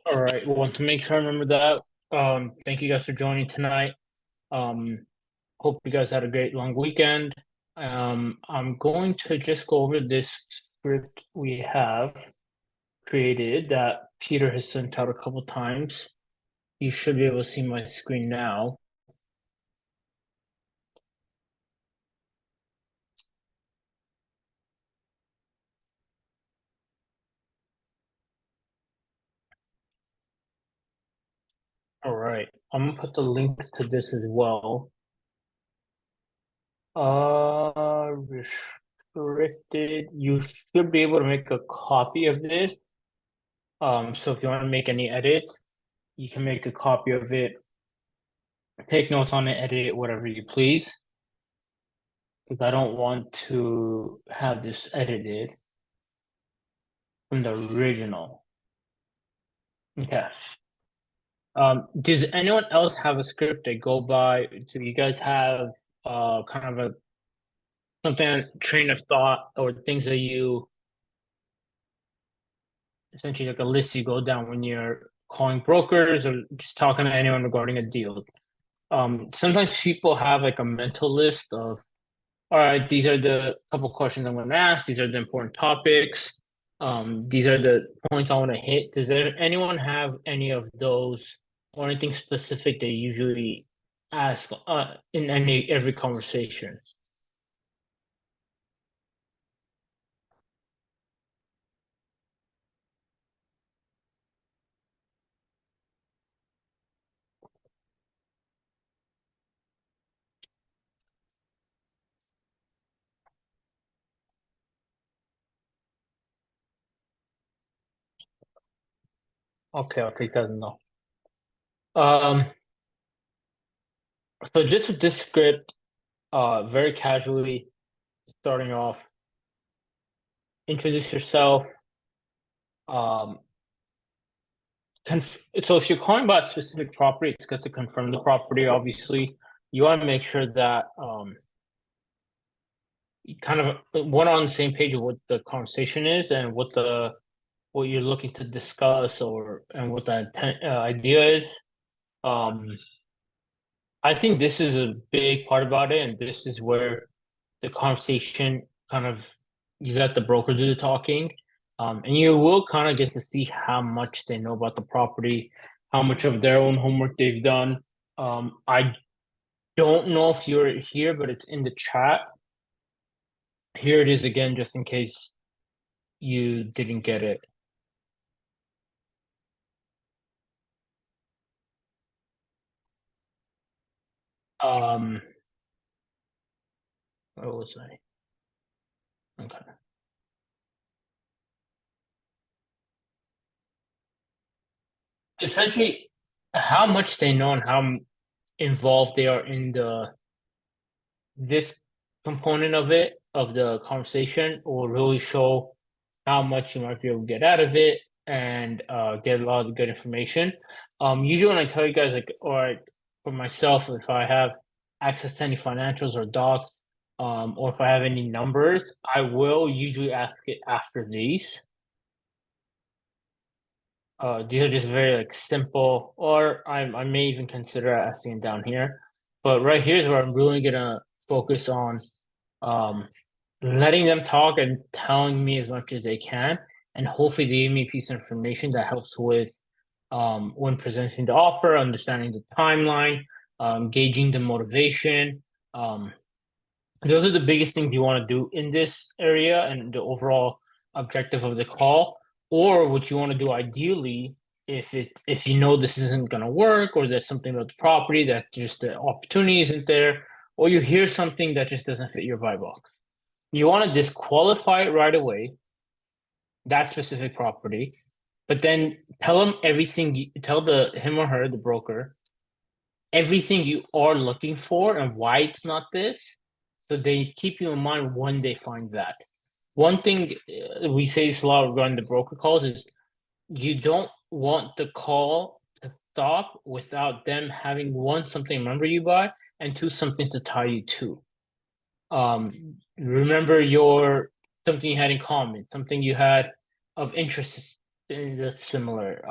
All right. Well, to make sure I remember that, thank you guys for joining tonight. Hope you guys had a great long weekend. I'm going to just go over this script we have created that Peter has sent out a couple times. You should be able to see my screen now. All right. I'm gonna put the link to this as well. Restricted. You should be able to make a copy of this. So if you want to make any edits, you can make a copy of it, take notes on it, edit it, whatever you please. Because I don't want to have this edited from the original. Okay. Does anyone else have a script they go by? Do you guys have kind of a something train of thought or things that you essentially like a list you go down when you're calling brokers or just talking to anyone regarding a deal? Sometimes people have like a mental list of, all right, these are the couple questions I'm going to ask. These are the important topics. These are the points I want to hit. Does anyone have any of those or anything specific they usually ask in every conversation? Okay, I'll take that as no. Um, so just with this script, very casually starting off, introduce yourself. Um, so if you're calling about a specific property, it's good to confirm the property. Obviously, you want to make sure that you kind of one on the same page of what the conversation is and what you're looking to discuss or and what the idea is. Um, I think this is a big part about it, and this is where the conversation kind of you let the broker do the talking, and you will kind of get to see how much they know about the property, how much of their own homework they've done. I don't know if you're here, but it's in the chat. Here it is again, just in case you didn't get it. Um, where was I? Okay. Essentially, how much they know and how involved they are in this component of it of the conversation will really show how much you might be able to get out of it and get a lot of good information. Usually when I tell you guys like or for myself, if I have access to any financials or docs, or if I have any numbers, I will usually ask it after these. These are just very like simple, or I may even consider asking down here. But right here is where I'm really gonna focus on um, letting them talk and telling me as much as they can, and hopefully they give me a piece of information that helps with when presenting the offer, understanding the timeline, gauging the motivation. Um, those are the biggest things you want to do in this area and the overall objective of the call. Or what you want to do ideally, if you know this isn't going to work, or there's something about the property that just the opportunity isn't there, or you hear something that just doesn't fit your buy box, you want to disqualify it right away, that specific property, but then tell them everything. Tell the him or her, the broker, everything you are looking for and why it's not this, so they keep you in mind when they find that. One thing we say this a lot regarding the broker calls is you don't want the call to stop without them having one, something to remember you by, and two, something to tie you to. Remember your something you had in common, something you had of interest that's similar.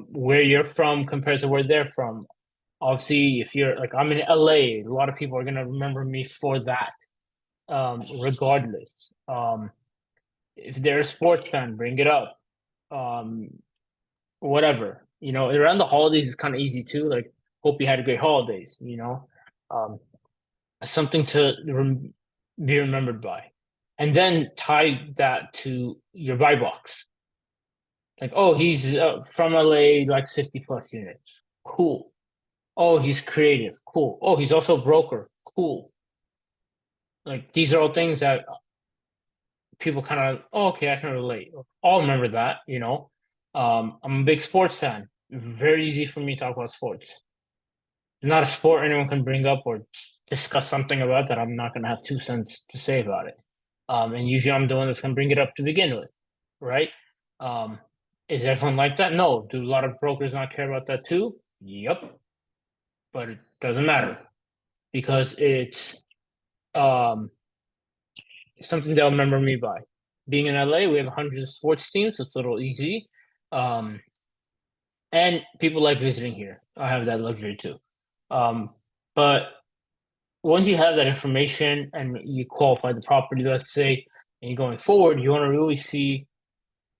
Where you're from compared to where they're from. Obviously, if you're like I'm in LA, a lot of people are gonna remember me for that. Regardless. If they're a sports fan, bring it up. Um, Whatever. Around the holidays is kind of easy too. Like, hope you had a great holidays. Um, Something to be remembered by, and then tie that to your buy box. Like, oh, he's from LA, like 50 plus units. Cool. Oh, he's creative. Cool. Oh, he's also a broker. Cool. Like, these are all things that people kind of, oh, okay, I can relate. I'll remember that. I'm a big sports fan. Very easy for me to talk about sports. Not a sport anyone can bring up or discuss something about that I'm not going to have 2 cents to say about it. And usually I'm the one that's going to bring it up to begin with, right? Um, is everyone like that? No. Do a lot of brokers not care about that too? Yep. But it doesn't matter because it's um, something they'll remember me by. Being in LA, we have hundreds of sports teams, so it's a little easy. Um, and people like visiting here. I have that luxury too. But once you have that information and you qualify the property, let's say, and you're going forward, you want to really see,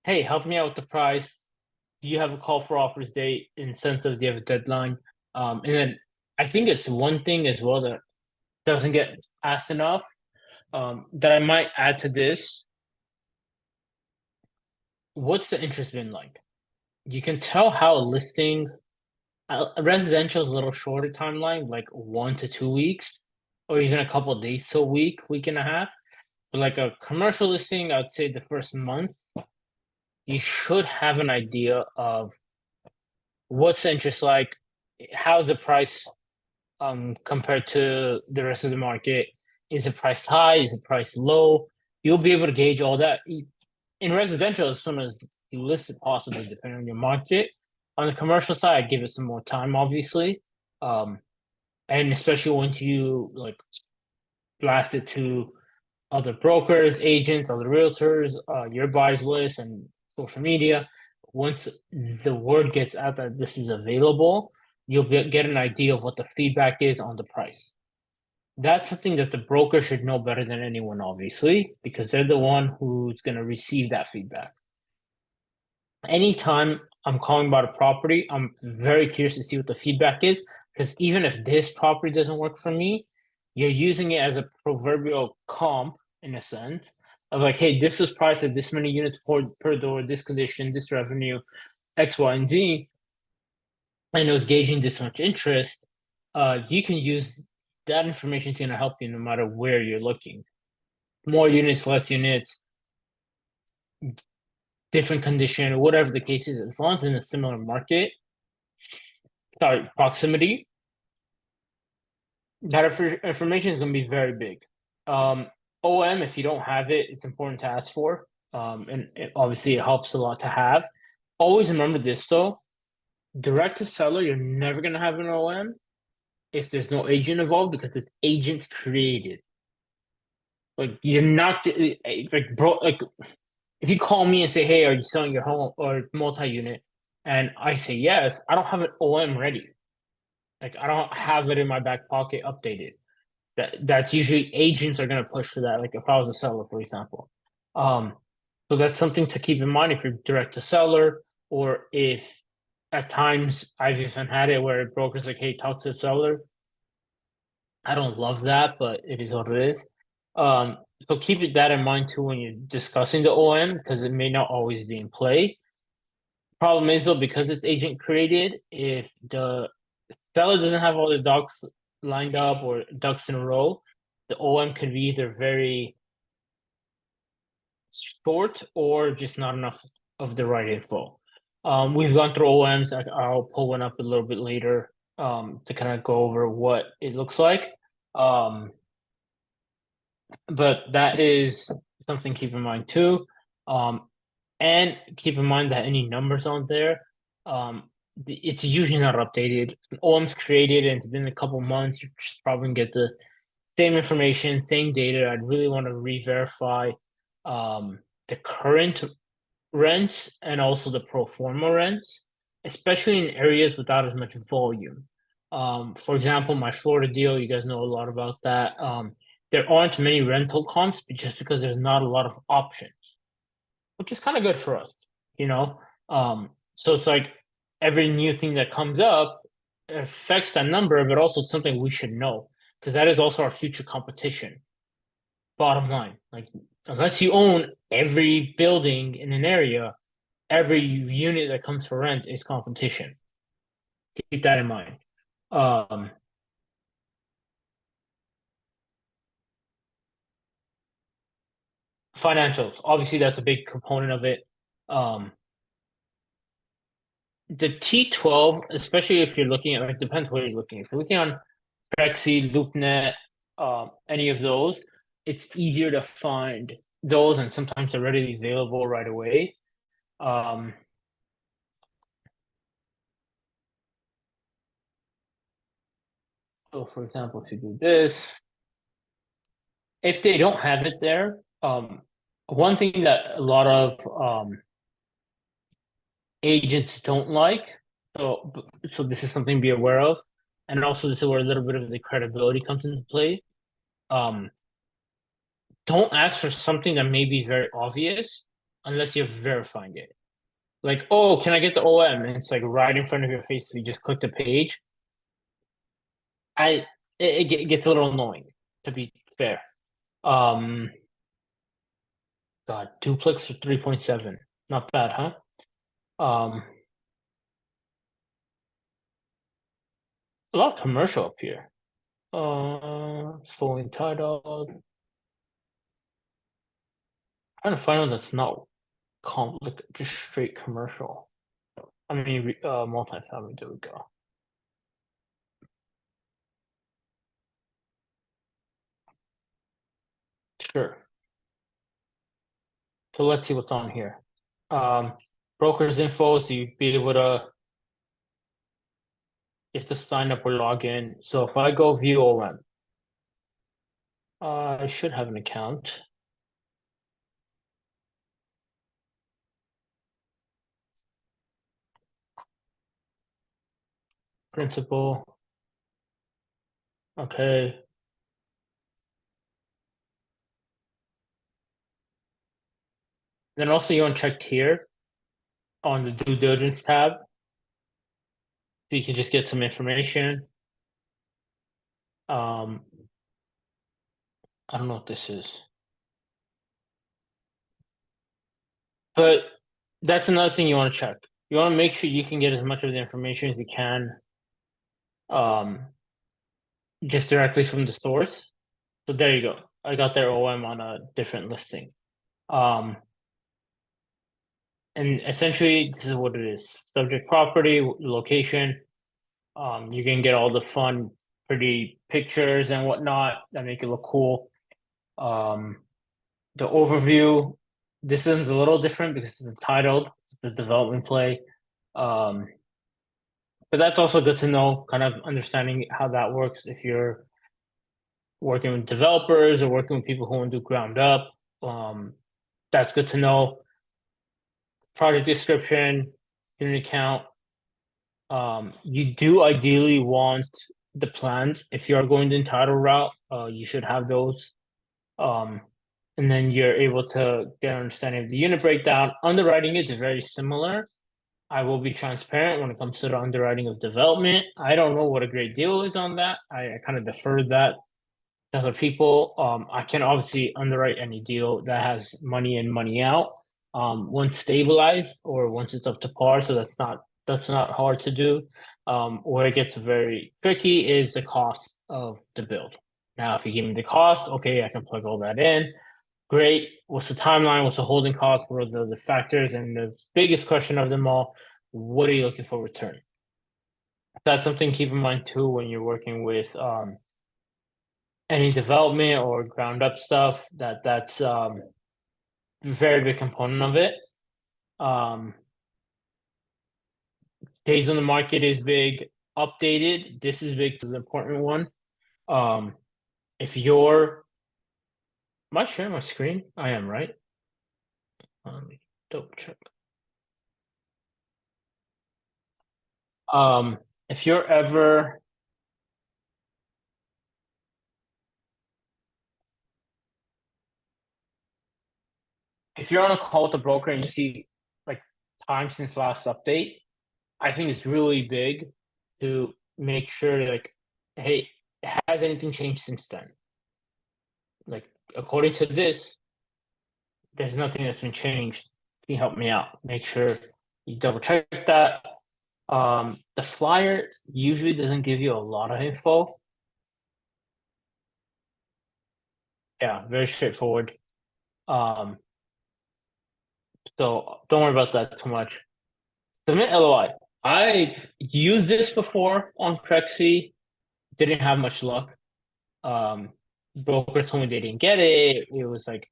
hey, help me out with the price. Do you have a call for offers date? In sense of, do you have a deadline? And then I think it's one thing as well that doesn't get asked enough, that I might add to this. What's the interest been like? You can tell how a listing, a residential is a little shorter timeline, like 1 to 2 weeks, or even a couple of days to a week and a half. But like a commercial listing, I'd say the first month, you should have an idea of what's the interest like, how's the price compared to the rest of the market. Is the price high? Is the price low? You'll be able to gauge all that. In residential, as soon as you list it, possibly depending on your market. On the commercial side, give it some more time, obviously, and especially once you like blast it to other brokers, agents, other realtors, your buyers list, and social media. Once the word gets out that this is available, you'll get an idea of what the feedback is on the price. That's something that the broker should know better than anyone, obviously, because they're the one who's going to receive that feedback. Anytime I'm calling about a property, I'm very curious to see what the feedback is, because even if this property doesn't work for me, you're using it as a proverbial comp in a sense of like, hey, this is priced at this many units per door, this condition, this revenue, X, Y, and Z. I know it's gauging this much interest. You can use that information to help you no matter where you're looking. More units, less units, different condition, whatever the case is, as long as it's in a similar market, proximity, that information is going to be very big. OM, if you don't have it, it's important to ask for. And obviously it helps a lot to have. Always remember this though, direct to seller, you're never going to have an OM if there's no agent involved because it's agent created. Like you're not like bro, like if you call me and say, hey, are you selling your home or multi-unit? And I say yes, I don't have an OM ready. Like I don't have it in my back pocket updated. That's usually agents are gonna push for that. Like if I was a seller, for example. So that's something to keep in mind if you're direct to seller, or if at times I've even had it where brokers like, hey, talk to the seller. I don't love that, but it is what it is. So keep that in mind too when you're discussing the OM because it may not always be in play. Problem is though, because it's agent created, if the seller doesn't have all the ducks lined up or ducks in a row, the OM could be either very short or just not enough of the right info. We've gone through OMs. I'll pull one up a little bit later to kind of go over what it looks like. But that is something to keep in mind too. And keep in mind that any numbers on there, it's usually not updated. OM's created and it's been a couple months. You're just probably gonna get the same information, same data. I'd really want to re-verify the current rents and also the pro forma rents, especially in areas without as much volume. For example, my Florida deal, you guys know a lot about that. There aren't many rental comps just because there's not a lot of options, which is kind of good for us, you know? So it's like every new thing that comes up affects that number, but also it's something we should know because that is also our future competition. Bottom line, like unless you own every building in an area, every unit that comes for rent is competition. Keep that in mind. Um, Financials, obviously, that's a big component of it. Um, the T12, especially if you're looking at, it depends what you're looking. If you're looking on Rexy, LoopNet, any of those, it's easier to find those, and sometimes they're readily available right away. Um, so, for example, if you do this, if they don't have it there, one thing that a lot of agents don't like. So this is something to be aware of, and also this is where a little bit of the credibility comes into play. Um, don't ask for something that may be very obvious unless you've verified it. Like, oh, can I get the OM? And it's like right in front of your face. If you just click the page, I it gets a little annoying. To be fair, um, God, duplex for 3.7, not bad, huh? Um, a lot of commercial up here. Fully entitled. Trying to find one that's not like just straight commercial. I mean, multifamily. There we go. Sure. So let's see what's on here. Um, Broker's info. So you'd be able to, you have to sign up or log in. So if I go view OM, I should have an account. Principal. Okay. Then also you want to check here on the due diligence tab. So you can just get some information. Um, I don't know what this is. But that's another thing you want to check. You want to make sure you can get as much of the information as you can, um, just directly from the source. So there you go. I got their OM on a different listing. Um, and essentially, this is what it is: subject property, location. You can get all the fun, pretty pictures and whatnot that make it look cool. Um, the overview. This one's a little different because it's entitled the development play. Um, but that's also good to know, kind of understanding how that works if you're working with developers or working with people who want to do ground up. That's good to know. Project description, unit count. You do ideally want the plans. If you are going the entitle route, you should have those. Um, and then you're able to get an understanding of the unit breakdown. Underwriting is very similar. I will be transparent when it comes to the underwriting of development. I don't know what a great deal is on that. I kind of defer that to other people. I can obviously underwrite any deal that has money in, money out. Once stabilized or once it's up to par, so that's not hard to do. Where it gets very tricky is the cost of the build. Now, if you give me the cost, okay, I can plug all that in. Great. What's the timeline? What's the holding cost? What are the factors? And the biggest question of them all, what are you looking for return? That's something to keep in mind too when you're working with any development or ground up stuff. That's very big component of it. Um, Days on the market is big. Updated. This is big. This is an important one. If you're, am I sharing my screen? I am, right? Let me double check. If you're ever if you're on a call with a broker and you see like time since last update, I think it's really big to make sure like, hey, has anything changed since then? Like according to this, there's nothing that's been changed. Can you help me out? Make sure you double check that. The flyer usually doesn't give you a lot of info. Yeah, very straightforward. Um, so don't worry about that too much. Submit LOI. I've used this before on Prexy. Didn't have much luck. Um, Broker told me they didn't get it. It was like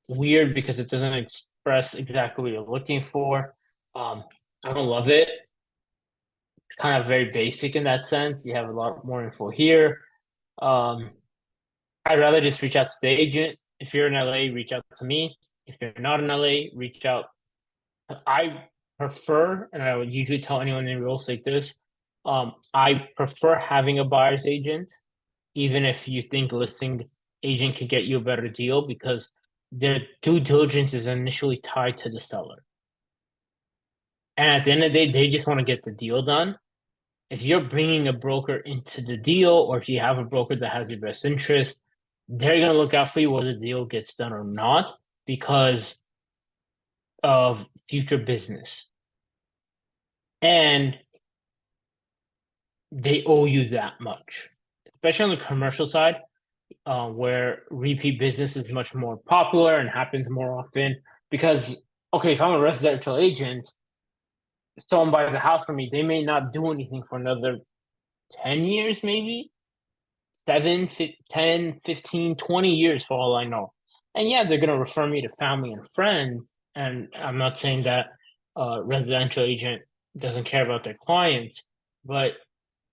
weird because it doesn't express exactly what you're looking for. I don't love it. It's kind of very basic in that sense. You have a lot more info here. Um, I'd rather just reach out to the agent. If you're in LA, reach out to me. If you're not in LA, reach out. I prefer, and I would usually tell anyone in real estate this, I prefer having a buyer's agent, even if you think listing agent could get you a better deal because their due diligence is initially tied to the seller. And at the end of the day, they just want to get the deal done. If you're bringing a broker into the deal, or if you have a broker that has your best interest, they're going to look out for you whether the deal gets done or not because of future business. And they owe you that much, especially on the commercial side, where repeat business is much more popular and happens more often. Because, okay, if I'm a residential agent, someone buys the house for me, they may not do anything for another 10 years, maybe 10, 15, 20 years for all I know. And yeah, they're going to refer me to family and friends. And I'm not saying that a residential agent doesn't care about their clients, but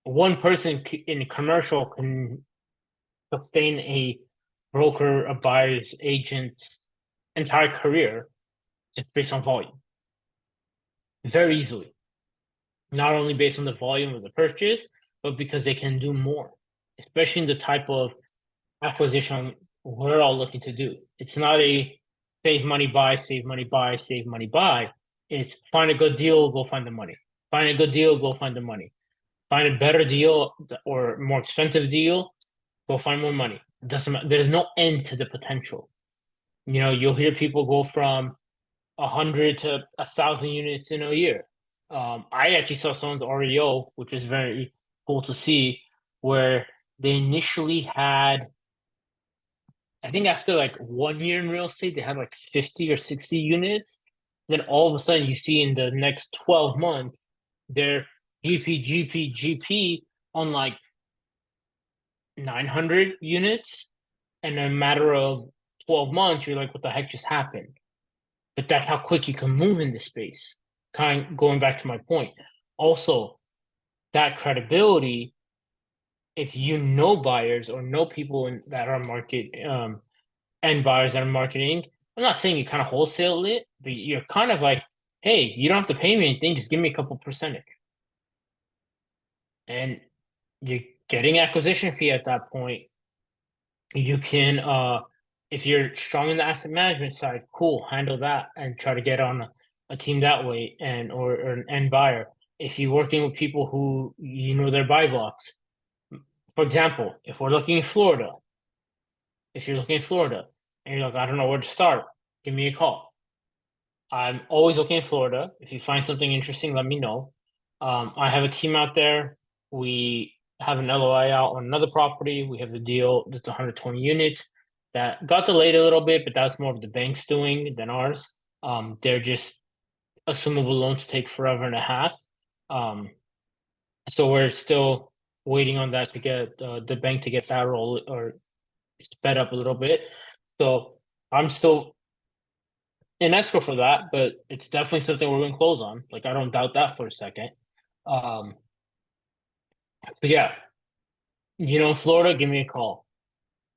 one person in commercial can sustain a broker, a buyer's agent's entire career just based on volume very easily. Not only based on the volume of the purchase, but because they can do more, especially in the type of acquisition we're all looking to do. It's not a save money, buy, save money, buy, save money, buy. It's find a good deal, go find the money. Find a good deal, go find the money. Find a better deal or more expensive deal, go find more money. It doesn't matter. There's no end to the potential. You know, you'll hear people go from 100 to 1,000 units in a year. I actually saw someone's REO, which is very cool to see, where they initially had, I think after like 1 year in real estate, they had like 50 or 60 units. Then all of a sudden, you see in the next 12 months, they're GP on like 900 units. And in a matter of 12 months, you're like, what the heck just happened? But that's how quick you can move in this space. Going back to my point. Also, that credibility, if you know buyers or know people that are market and buyers that are marketing, I'm not saying you kind of wholesale it, but you're kind of like, hey, you don't have to pay me anything, just give me a couple percentage. And you're getting acquisition fee at that point. You can if you're strong in the asset management side, cool, handle that and try to get on a team that way or an end buyer. If you're working with people who you know their buy blocks, for example, if we're looking in Florida, if you're looking in Florida and you're like, I don't know where to start, give me a call. I'm always looking in Florida. If you find something interesting, let me know. I have a team out there. We have an LOI out on another property. We have a deal that's 120 units that got delayed a little bit, but that's more of the bank's doing than ours. They're just assumable loans take forever and a half. Um, so we're still waiting on that to get the bank to get that roll or sped up a little bit. So I'm still in escrow for that, but it's definitely something we're going to close on. Like I don't doubt that for a second. Um, but yeah, you know, Florida, give me a call.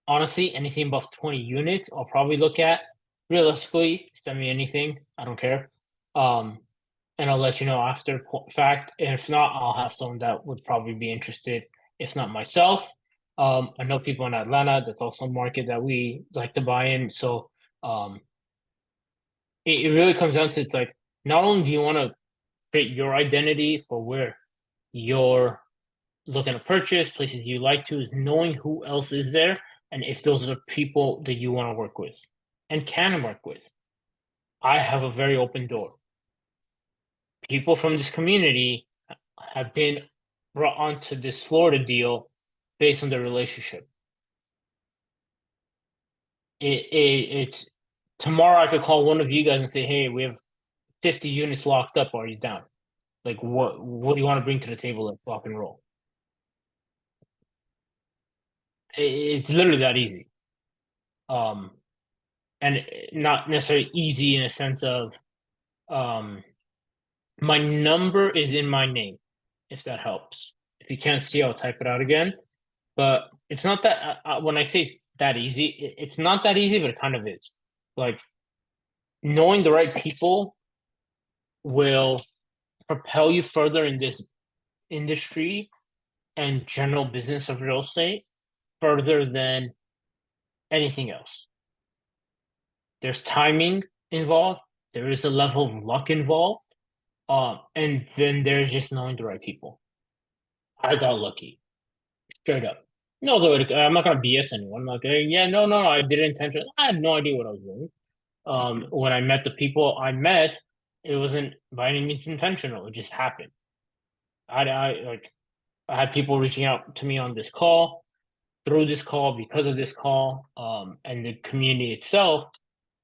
Honestly, anything above 20 units, I'll probably look at. Realistically, send me anything. I don't care. Um, and I'll let you know after fact. And if not, I'll have someone that would probably be interested. If not myself, I know people in Atlanta. That's also a market that we like to buy in. So um, it really comes down to like not only do you want to create your identity for where you're looking to purchase, places you like to, is knowing who else is there and if those are the people that you want to work with and can work with. I have a very open door. People from this community have been brought onto this Florida deal based on their relationship. It's tomorrow I could call one of you guys and say, hey, we have 50 units locked up. Are you down? Like what do you want to bring to the table? Like rock and roll. It's literally that easy. Um, and not necessarily easy in a sense of um my number is in my name, if that helps. If you can't see, I'll type it out again. But it's not that when I say that easy, it's not that easy, but it kind of is. Like knowing the right people will propel you further in this industry and general business of real estate further than anything else. There's timing involved. There is a level of luck involved. And then there's just knowing the right people. I got lucky, straight up. No, though, I'm not gonna BS anyone. Like, hey, yeah, no, I did it intentionally. I had no idea what I was doing. When I met the people I met, it wasn't by any means intentional. It just happened. I had people reaching out to me on this call, through this call, because of this call, and the community itself.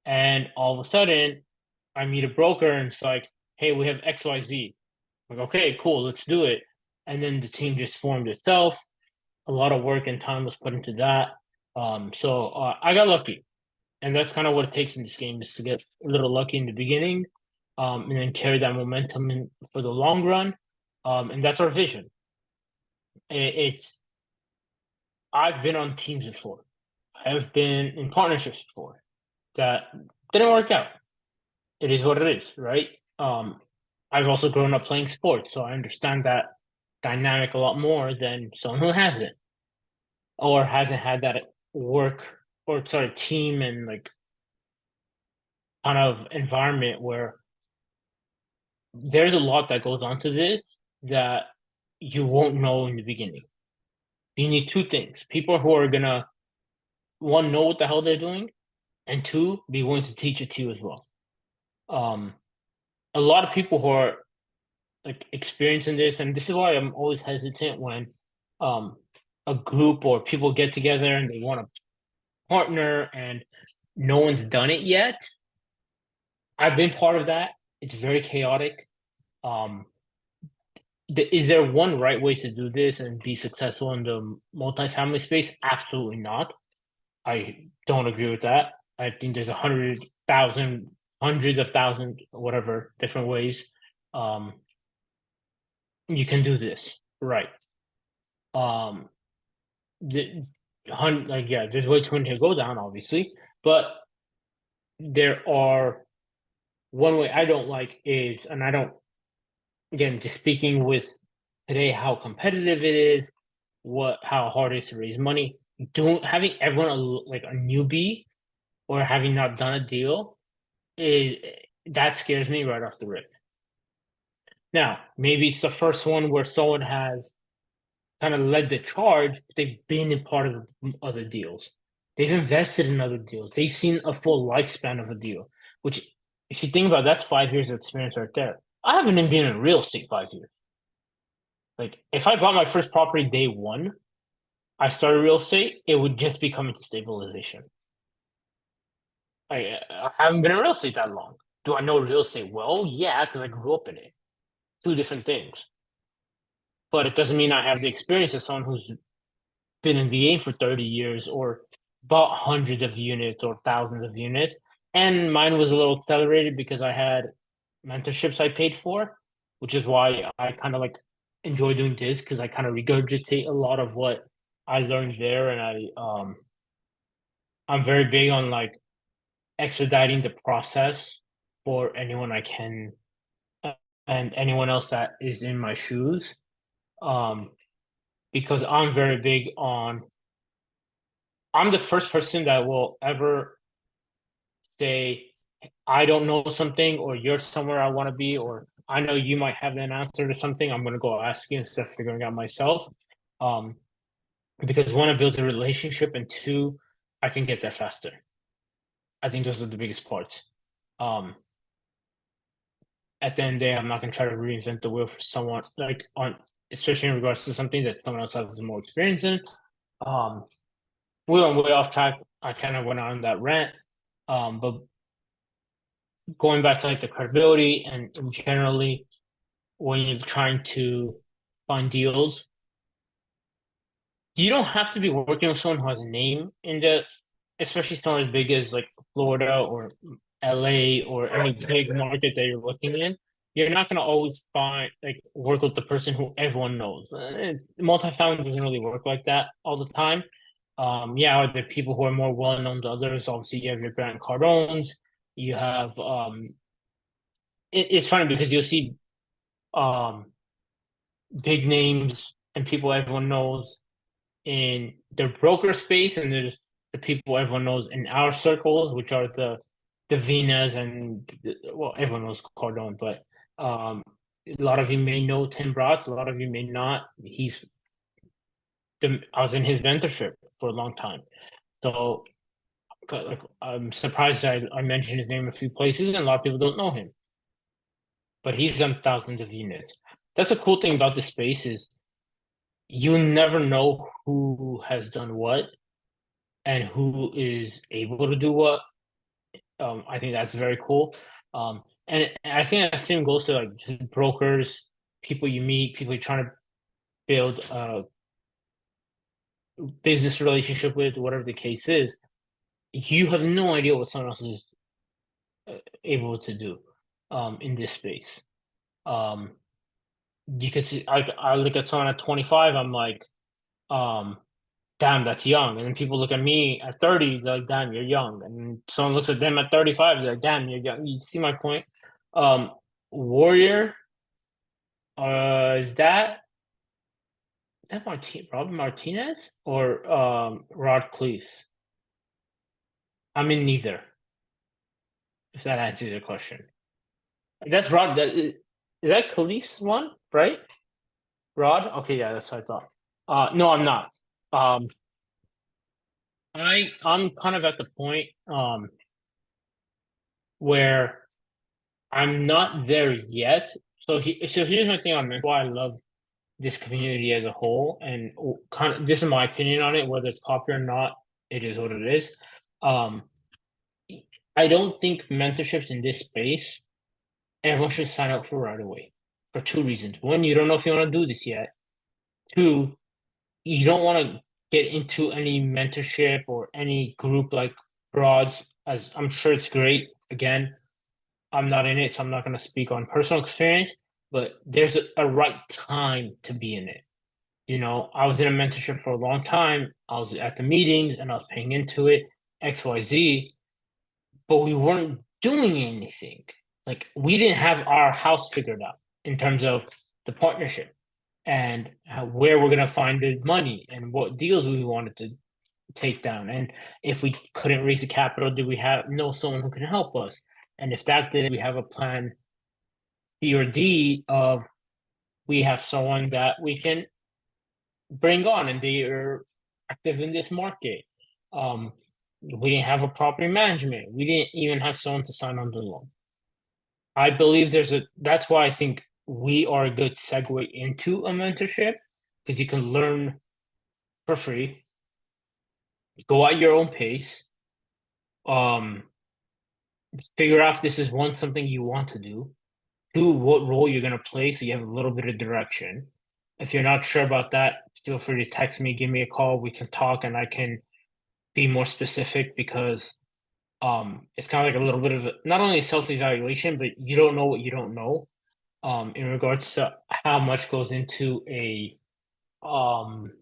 And all of a sudden, I meet a broker and it's like, hey, we have XYZ. Like, okay, cool, let's do it. And then the team just formed itself. A lot of work and time was put into that. So I got lucky. And that's kind of what it takes in this game is to get a little lucky in the beginning, and then carry that momentum in for the long run. And that's our vision. It's I've been on teams before. I've been in partnerships before that didn't work out. It is what it is, right? I've also grown up playing sports, so I understand that dynamic a lot more than someone who hasn't or hasn't had that work or sorry team and like kind of environment where there's a lot that goes onto this that you won't know in the beginning. You need two things: people who are gonna one know what the hell they're doing, and two be willing to teach it to you as well. Um, a lot of people who are like experiencing this, and this is why I'm always hesitant when um a group or people get together and they want to partner and no one's done it yet. I've been part of that. It's very chaotic. Um, is there one right way to do this and be successful in the multifamily space? Absolutely not. I don't agree with that. I think there's 100,000, hundreds of thousands, whatever, different ways um, you can do this. Right. Um, the, like, yeah, there's way too many to go down, obviously, but there are one way I don't like is, and I don't, again, just speaking with today, how competitive it is, how hard it is to raise money. Don't having everyone like a newbie or having not done a deal is that scares me right off the rip. Now, maybe it's the first one where someone has kind of led the charge, but they've been a part of other deals. They've invested in other deals. They've seen a full lifespan of a deal, which, if you think about it, that's 5 years of experience right there. I haven't even been in real estate 5 years. Like, if I bought my first property day one, I started real estate, it would just be coming to stabilization. I haven't been in real estate that long. Do I know real estate well? Yeah, because I grew up in it. Two different things. But it doesn't mean I have the experience of someone who's been in the game for 30 years or bought hundreds of units or thousands of units. And mine was a little accelerated because I had mentorships I paid for, which is why I kind of like enjoy doing this because I kind of regurgitate a lot of what I learned there. And I'm very big on like expediting the process for anyone I can, and anyone else that is in my shoes. Um, because I'm very big on, I'm the first person that will ever say, I don't know something, or you're somewhere I want to be, or I know you might have an answer to something. I'm going to go ask you instead of figuring out myself. Um, because one, it builds a relationship, and two, I can get there faster. I think those are the biggest parts. Um, at the end of the day, I'm not going to try to reinvent the wheel for someone, like on, especially in regards to something that someone else has more experience in. Um, we went way off track. I kind of went on that rant. But going back to like the credibility and generally when you're trying to find deals, you don't have to be working with someone who has a name in the, especially someone as big as like Florida or LA or any big market that you're looking in. You're not going to always find like work with the person who everyone knows. Multifamily doesn't really work like that all the time. Yeah, are there people who are more well known than others? Obviously, you have your Grant Cardones. You have it's funny because you'll see um big names and people everyone knows in the broker space, and there's the people everyone knows in our circles, which are the Vinas and well, everyone knows Cardone, but a lot of you may know Tim Bratz, a lot of you may not. I was in his mentorship for a long time, so like I'm surprised I mentioned his name a few places, and a lot of people don't know him, but he's done thousands of units. That's a cool thing about this space is you never know who has done what and who is able to do what. I think that's very cool. And I think that same goes to like just brokers, people you meet, people you're trying to build a business relationship with, whatever the case is. You have no idea what someone else is able to do in this space. Um, you could see, I look at someone at 25, I'm like, um, damn, that's young. And then people look at me at 30, they're like, damn, you're young. And someone looks at them at 35, they're like, damn, you're young. You see my point? Um, Warrior, is that Robin Martinez or Rod Cleese? I'm in neither, if that answers your question. That's Rod. Is that Cleese one, right? Rod? Okay, yeah, that's what I thought. No, I'm not. Um, I'm kind of at the point where I'm not there yet. So here's my thing on why I love this community as a whole, and kind of this is my opinion on it. Whether it's popular or not, it is what it is. Um, I don't think mentorships in this space everyone should sign up for right away for two reasons. One, you don't know if you want to do this yet. Two, you don't want to get into any mentorship or any group like Broads, as I'm sure it's great. Again, I'm not in it, so I'm not going to speak on personal experience, but there's a right time to be in it. You know, I was in a mentorship for a long time. I was at the meetings and I was paying into it, XYZ, but we weren't doing anything. Like, we didn't have our house figured out in terms of the partnership and where we're going to find the money and what deals we wanted to take down. And if we couldn't raise the capital, did we know someone who can help us? And if that didn't, we have a plan B or D of we have someone that we can bring on and they are active in this market. We didn't have a property management. We didn't even have someone to sign on the loan. I believe that's why I think we are a good segue into a mentorship because you can learn for free, go at your own pace, um, figure out if this is one, something you want to do, two, what role you're going to play so you have a little bit of direction. If you're not sure about that, feel free to text me, give me a call. We can talk and I can be more specific because it's kind of like a little bit of not only self-evaluation, but you don't know what you don't know in regards to how much goes into um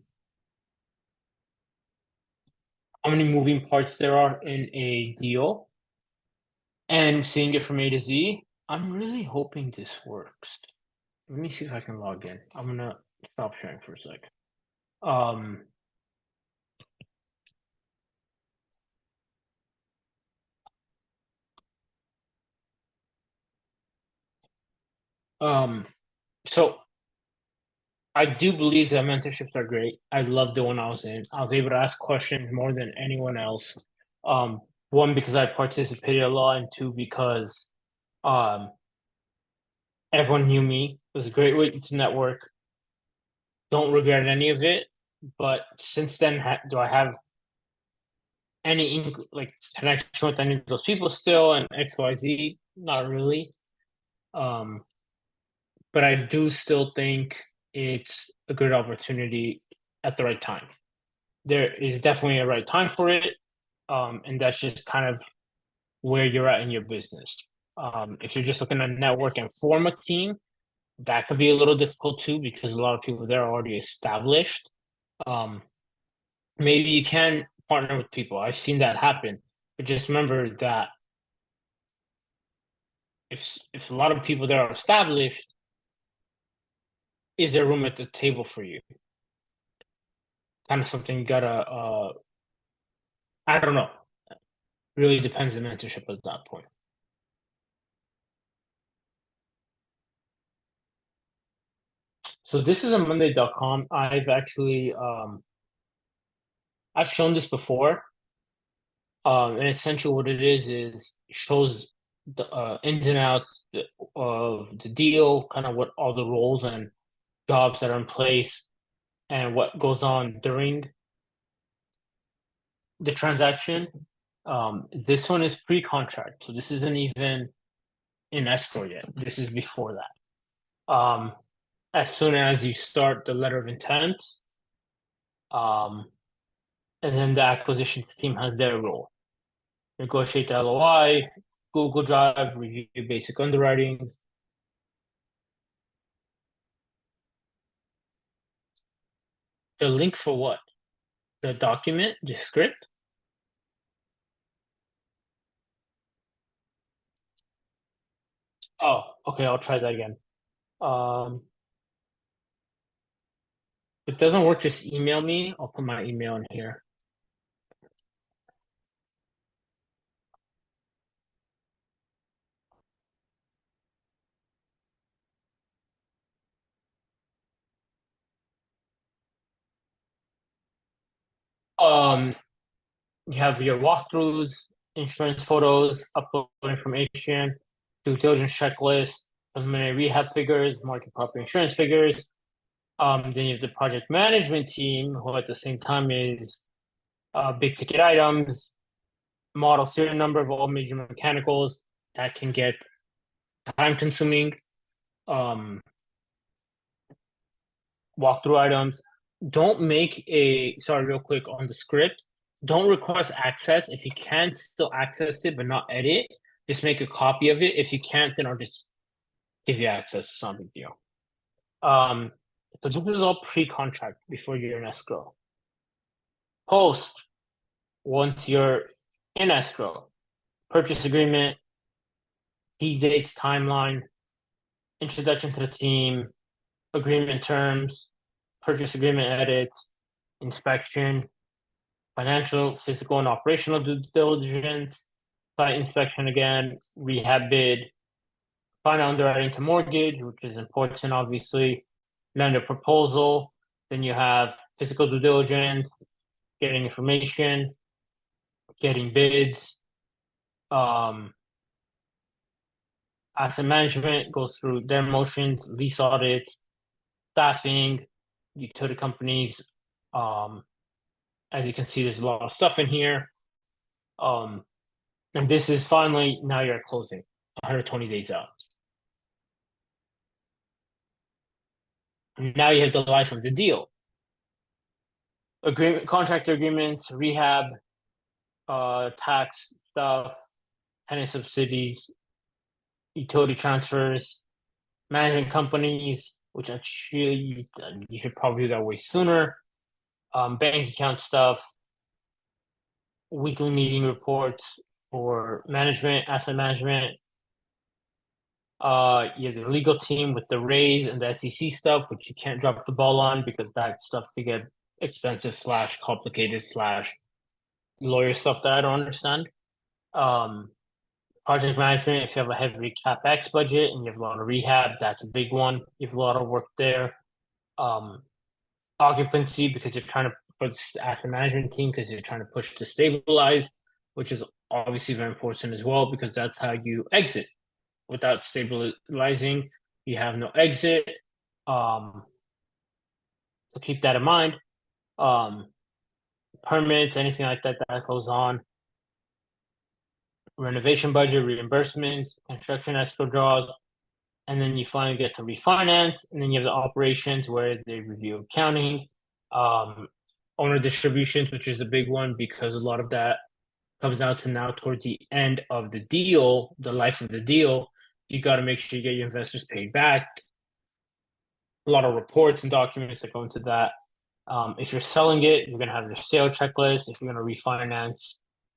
how many moving parts there are in a deal. and seeing it from A to Z. I'm really hoping this works. Let me see if I can log in. I'm gonna stop sharing for a sec. Um, um, so I do believe that mentorships are great. I loved the one I was in. I was able to ask questions more than anyone else. One, because I participated a lot, and two, because um, everyone knew me. It was a great way to network. Don't regret any of it. But since then, do I have any like connection with any of those people still and XYZ? Not really. Um, but I do still think it's a good opportunity at the right time. There is definitely a right time for it, and that's just kind of where you're at in your business. If you're just looking to network and form a team, that could be a little difficult too because a lot of people there are already established. Um, Maybe you can partner with people. I've seen that happen, but just remember that if a lot of people there are established, is there room at the table for you? Kind of something you gotta. I don't know. Really depends on mentorship at that point. So this is a Monday.com. I've shown this before. And essentially what it is shows the ins and outs of the deal, kind of what all the roles and jobs that are in place, and what goes on during the transaction. This one is pre-contract, so this isn't even in escrow yet. This is before that. As soon as you start the letter of intent, um, and then the acquisitions team has their role. Negotiate the LOI, Google Drive, review basic underwriting. The link for what? The document, the script? Oh, okay, I'll try that again. If it doesn't work, just email me. I'll put my email in here. Um, you have your walkthroughs, insurance photos, upload information, due diligence checklist, preliminary rehab figures, market property insurance figures. Then you have the project management team, who at the same time is big ticket items, model serial number of all major mechanicals. That can get time consuming. Um, Walkthrough items. Don't make a sorry, real quick on the script. Don't request access if you can still access it but not edit. Just make a copy of it. If you can't, then I'll just give you access. It's not a big deal. Um, so this is all pre-contract before you're in escrow. Post, once you're in escrow, purchase agreement, key dates, timeline, introduction to the team, agreement terms, purchase agreement edits, inspection, financial, physical, and operational due diligence, site inspection again, rehab bid, final underwriting to mortgage, which is important, obviously, lender proposal. Then you have physical due diligence, getting information, getting bids. Um, Asset management goes through their motions, lease audits, staffing, utility companies. Um, as you can see, there's a lot of stuff in here. Um, and this is finally now you're closing 120 days out. Now you have the life of the deal. Agreement, contractor agreements, rehab, tax stuff, tenant subsidies, utility transfers, management companies, which actually you should probably do that way sooner. Bank account stuff, weekly meeting reports, for management, asset management. You have the legal team with the raise and the SEC stuff, which you can't drop the ball on because that stuff could get expensive / complicated / lawyer stuff that I don't understand. Project management, if you have a heavy CapEx budget and you have a lot of rehab, that's a big one. You have a lot of work there. Occupancy, because you're trying to put the asset management team, because you're trying to push to stabilize, which is obviously very important as well, because that's how you exit. Without stabilizing, you have no exit. So keep that in mind. Permits, anything like that that goes on. Renovation budget, reimbursements, construction escrow draws, and then you finally get to refinance, and then you have the operations where they review accounting, owner distributions, which is the big one because a lot of that comes down to now towards the end of the deal, the life of the deal. You got to make sure you get your investors paid back. A lot of reports and documents that go into that. If you're selling it, you're going to have your sale checklist. If you're going to refinance,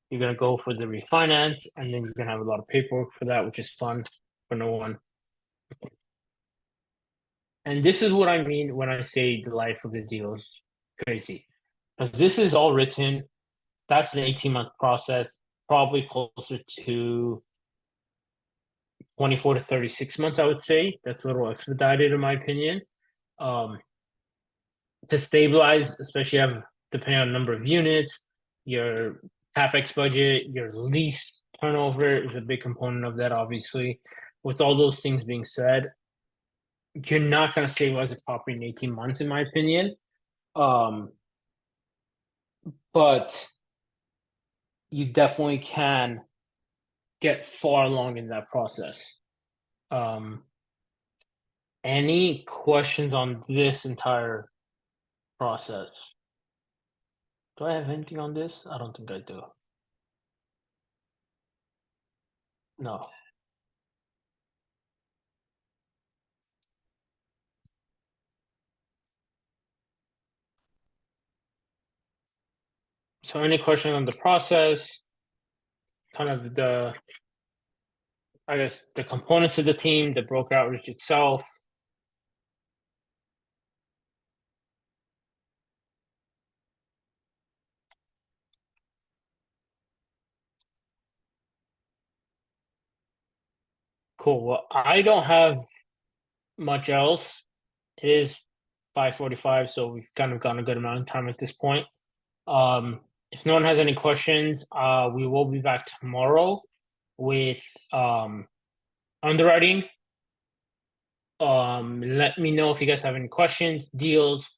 you're going to go for the refinance, and then you're going to have a lot of paperwork for that, which is fun for no one. And this is what I mean when I say the life of the deal is crazy. Because this is all written. That's an 18-month process, probably closer to 24 to 36 months, I would say. That's a little expedited in my opinion. To stabilize, especially depending on the number of units, your CapEx budget, your lease turnover is a big component of that, obviously. With all those things being said, you're not going to stabilize a property in 18 months, in my opinion. But you definitely can get far along in that process. Any questions on this entire process? Do I have anything on this? I don't think I do. No. So any question on the process, kind of the components of the team, the broker outreach itself? Cool. Well, I don't have much else. It is 5:45, so we've kind of gone a good amount of time at this point. If no one has any questions, we will be back tomorrow with underwriting. Let me know if you guys have any questions, deals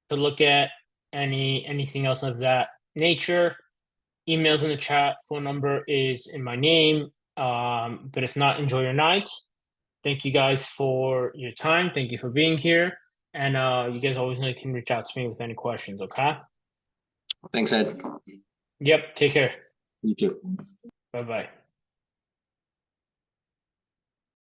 to look at, anything else of that nature. Emails in the chat, phone number is in my name. But if not, enjoy your night. Thank you guys for your time. Thank you for being here. And you guys always know you can reach out to me with any questions, okay? Thanks, Ed. Yep, take care. You too. Bye-bye.